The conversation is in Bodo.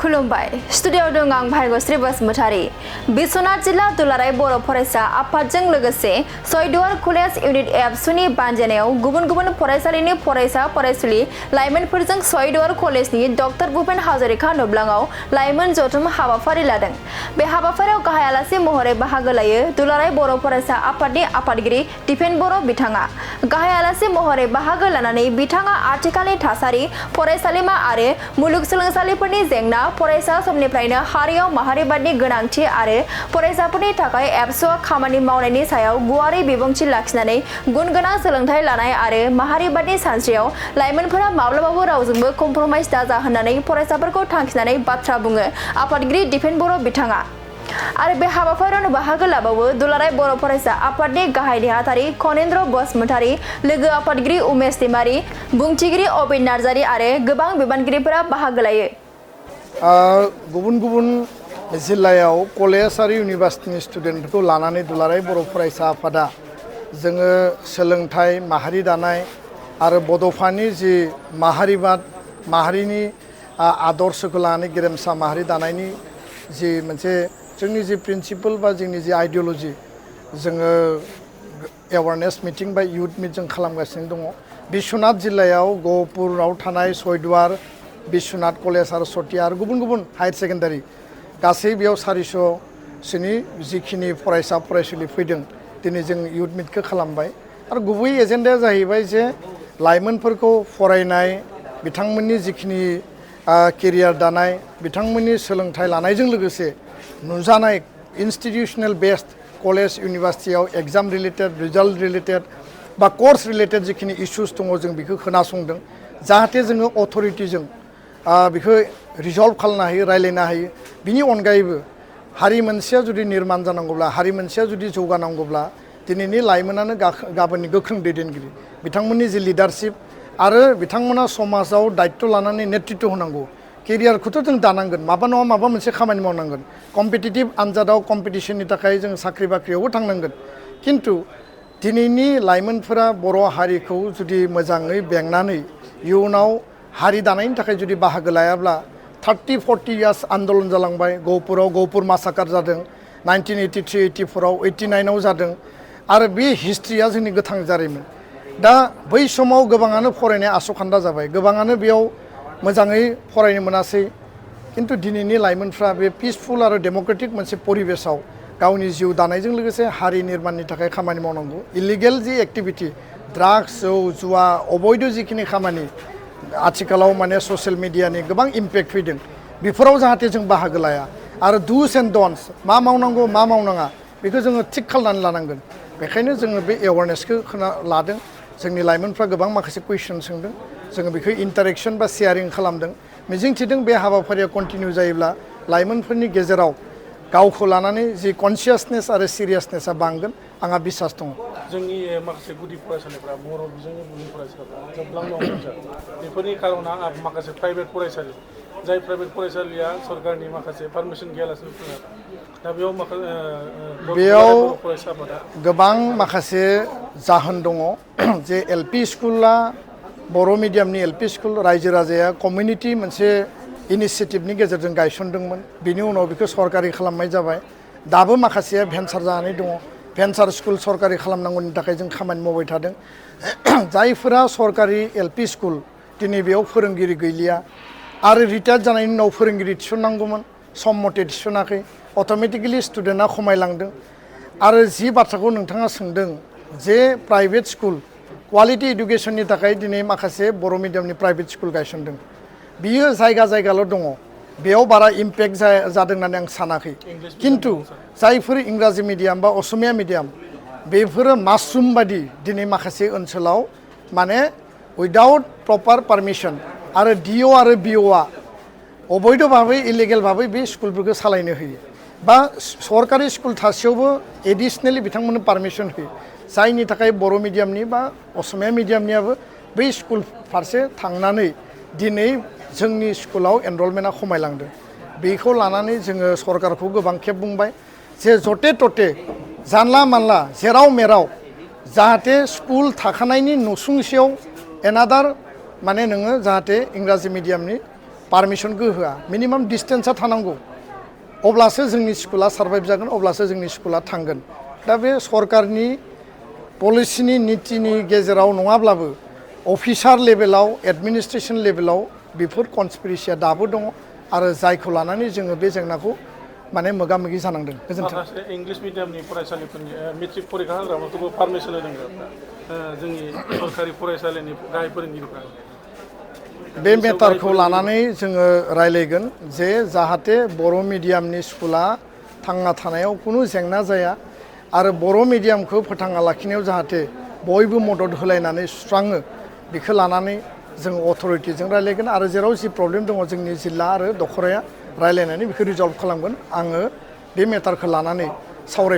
खुलुमबाय स्टुडियोआव दं आं भार्गश्री बसुमतारी बिश्वनाथ जिल्ला दुलाराय बर' फरायसा आफादजों लोगोसे सयदुवार कलेज इउनिट एबसुनि बानजायनायाव गुबुन फरायसालिनि फरायसा फरायसुलि लाइमोनफोरजों सयदुवार कलेजनि डक्टर भुपेन हाजरिका नुब्लाङाव लाइमोन जथुम हाबाफारि लादों। बे हाबाफारियाव गाहाय आलासि महरै बाहागो लायो दुलाराय बर' फरायसा आफादनि आफादगिरि दिपेन बर' बिथाङा। गाहाय आलासि महरै बाहागो लानानै बिथाङा आथिखालनि थासारि फरायसालिमा आरो मुलुगसोलोंसालिफोरनि जेंना फरायसा समनिफ्रायनो हारियाव माहारिबादनि गोनांथि आरो फरायसाफोरनि थाखाय एबसुआ खामानि मावनायनि सायाव गुवारै बिबुंथि लाखिनानै गुनगोनां सोलोंथाइ लानाय आरो माहारिबादनि सानस्रियाव लाइमोनफोरा माब्लाबाबो रावजोंबो कमप्रमाइज दाजा होननानै फरायसाफोरखौ थांखिनानै बाथ्रा बुङो आफादगिरि दिपेन बर' बिथाङा। आरो बे हाबाफारियावनो बाहागो लाबावो दुलाराय बर' फरायसा आफादनि गाहाय नेहाथारि खनेन्द्र बसुमतारी, लोगो आफादगिरि उमेश दैमारी, बुंथिगिरि अबिन नार्जारी आरो गोबां बिबानगिरिफोरा बाहागो लायो। गुबुन जिल्लायाव कलेज आरो इउनिभार्सिटिनि स्टुडेन्टफोरखौ लानानै दुलाराय बर' फरायसा आफादा जोङो सोलोंथाइ माहारि दानाय आरो बड'फानि जि माहारिबाद माहारिनि आदर्शखौ लानानै गेरेमसा माहारि दानायनि जि मोनसे जोंनि जि प्रिन्सिपल बा जोंनि जि आइडिय'लजि जोङो एवारनेस मिटिं बा इयुथ मिट जों खालामगासिनो दङ। बिश्वनाथ जिल्लायाव गहपुराव थानाय सयदुवार बिश्वनाथ कलेज आरो सतिया आरो गुबुन हायार सेकेन्डारि गासै बेयाव 400सोनि जिखिनि फरायसा फरायसुलि फैदों दिनै जों इयुथ मिटखौ खालामबाय आरो गुबै एजेन्डाया जाहैबाय जे लाइमोनफोरखौ फरायनाय बिथांमोननि जिखिनि केरियार दानाय बिथांमोननि सोलोंथाइ लानायजों लोगोसे नुजानाय इन्स्टिटिउसनेल बेस्ड कलेज इउनिभार्सिटियाव एग्जाम रिलेटेड रिजाल्ट रिलेटेड बा कर्स रिलेटेड जिखिनि इस्युस दङ जों बेखौ खोनासंदों जाहाथे जोङो अथरिटिजों बेखौ रिजल्भ खालामनो हायो रायलायनो हायो। बिनि अनगायैबो हारि मोनसेया जुदि निर्माण जानांगौब्ला हारि मोनसेया जुदि जौगानांगौब्ला दिनैनि लाइमोनानो गाबोननि गोख्रों दैदेनगिरि बिथांमोननि जि लिडारशिप आरो बिथांमोना समाजाव दायित्व लानानै नेतृत्व होनांगौ केरियारखौथ' जों दानांगोन माबा नङा माबा मोनसे खामानि मावनांगोन कम्पिटिटिभ आनजादाव कम्पिटिशननि थाखाय जों साख्रि बाख्रियावबो थांनांगोन खिन्थु दिनैनि लाइमोनफोरा बर' हारिखौ जुदि मोजाङै बेंनानै इयुनाव हारि दानायनि थाखाय जुदि बाहागो लायाब्ला 30-40 इयार्स आन्दलन जालांबाय गहपुराव गहपुर मासाकार जादों 1983-84आव 89आव जादों आरो बे हिस्ट्रिया जोंनि गोथां जारिमिन। दा बै समाव गोबाङानो फरायनाय आसखान्दा जाबाय गोबाङानो बेयाव मोजाङै फरायनो मोनासै खिन्थु दिनैनि लाइमोनफ्रा बे पिसफुल आरो डेम'क्रेटिक मोनसे परिबेसाव गावनि जिउ दानायजों लोगोसे हारि निर्माणनि थाखाय खामानि मावनांगौ। इलिगेल जि एक्टिभिटि ड्राग्स जौ जुवा अबैध जिखिनि खामानि आथिखालाव माने ससियेल मिडियानि गोबां इम्पेक्ट फैदों बेफोराव जाहाथे जों बाहागो लाया आरो दुस एन्ड डन्स मा मावनांगौ मा मावनाङा बेखौ जोङो थिग खालामनानै लानांगोन। बेखायनो जोङो बे एवारनेसखौ लादों जोंनि लाइमोनफ्रा गोबां माखासे कुइसन सोंदों जोङो बेखौ इन्टारेक्सन बा शेयारिं खालामदों मिजिंथिदों बे हाबाफारिया कन्टिनिउ जायोब्ला लाइमोनफोरनि गेजेराव गावखौ लानानै जि कनसियासनेस आरो सिरियासनेसा बांगोन आंहा बिसास दङ। जोंनि माखासे गुदि फरायसालिफ्रा बर' बिजोंनि गुदि फरायसालिफ्रा जोबलांनो हमदों बेफोरनि खार'ना माखासे प्राइभेट फरायसालि जाय प्राइभेट फरायसालिया सरकारनि माखासे पारमिसन गैयालासिनो खुङो दा बेयाव गोबां माखासे जाहोन दङ जे एलपि स्कुला बर' मिडियामनि एलपि स्कुल रायजो राजाया कमिउनिटि मोनसे इनिसियेटिभनि गेजेरजों गायसनदोंमोन बिनि उनाव बेखौ सरकारि खालामनाय जाबाय दाबो माखासेया भेन्सार जानानै दङ भेन्सार स्कुल सरकारि खालामनांगौनि थाखाय जों खामानि मावबाय थादों जायफोरा सरकारि एलपि स्कुल दिनै बेयाव फोरोंगिरि गैलिया आरो रिटायार जानायनि उनाव फोरोंगिरि थिसननांगौमोन सम मथे थिसनाखै अट'मेटिकेलि स्टुडेन्टआ खमायलांदों आरो जि बाथ्राखौ नोंथाङा सोंदों जे प्राइभेट स्कुल क्वालिटि इडुकेसननि थाखाय दिनै माखासे बर' मिडियामनि प्राइभेट स्कुल गायसनदों बियो जायगाल' दङ बेयाव बारा इम्पेक्ट जादों होननानै आं सानाखै खिन्थु जायफोर इंराजि मिडियाम बा असमिया मिडियाम बेफोरो मासरुम बादि दिनै माखासे ओनसोलाव माने उइदाउट प्रपार पारमिसन आरो डिअ आरो बिअआ अबैध भाबै इलिगेल भाबै बे स्कुलफोरखौ सालायनो होयो बा सरकारि स्कुल थासेयावबो एडिसनेलि बिथांमोननो पारमिसन होयो जायनि थाखाय बर' मिडियामनि बा असमिया मिडियामनियाबो बै स्कुल फारसे थांनानै दिनै जोंनि स्कुलाव एनरलमेन्टआ खमायलांदों बेखौ लानानै जोङो सरकारखौ गोबां खेब बुंबाय जे जथे तथे जानला मानला जेराव मेराव जाहाथे स्कुल थाखानायनि नसुंसेयाव एनादार माने नोङो जाहाथे इंराजि मिडियामनि पारमिसनखौ होआ मिनिमाम डिस्टेन्सआ थानांगौ अब्लासो जोंनि स्कुला सार्भाइभ जागोन अब्लासो जोंनि स्कुला थांगोन दा बे सरकारनि पलिसिनि नीतिनि गेजेराव नङाब्लाबो अफिसार लेभेलाव एडमिनिस्ट्रेसन लेभेलाव बेफोर कनस्पिरेसिया दाबो दङ आरो जायखौ लानानै जोङो बे जेंनाखौ माने मोगा मोगि जानांदों गोजोन्थों माखासे इंलिश मिडियामनि फरायसालिफोरनि मेट्रिक फरिखा होग्राफोरखौबो पारमिसन होदों जोंनि सरकारि फरायसालिनि गाहाय फोरोंगिरिफ्रा बे मेटारखौ लानानै जोङो रायलायगोन जे जाहाथे बर' मिडियामनि स्कुला थांना थानायाव खुनु जेंना जाया आरो बर' मिडियामखौ फोथांना लाखिनायाव जाहाथे बयबो मदद होलायनानै सुस्राङो बेखौ लानानै जों अथ'रिटिजों रायलायगोन आरो जेराव जि प्रब्लेम दङ जोंनि जिल्ला आरो दखराया रायलायनानै बेखौ रिजल्भ खालामगोन आङो बे मेटारखौ लानानै सावराय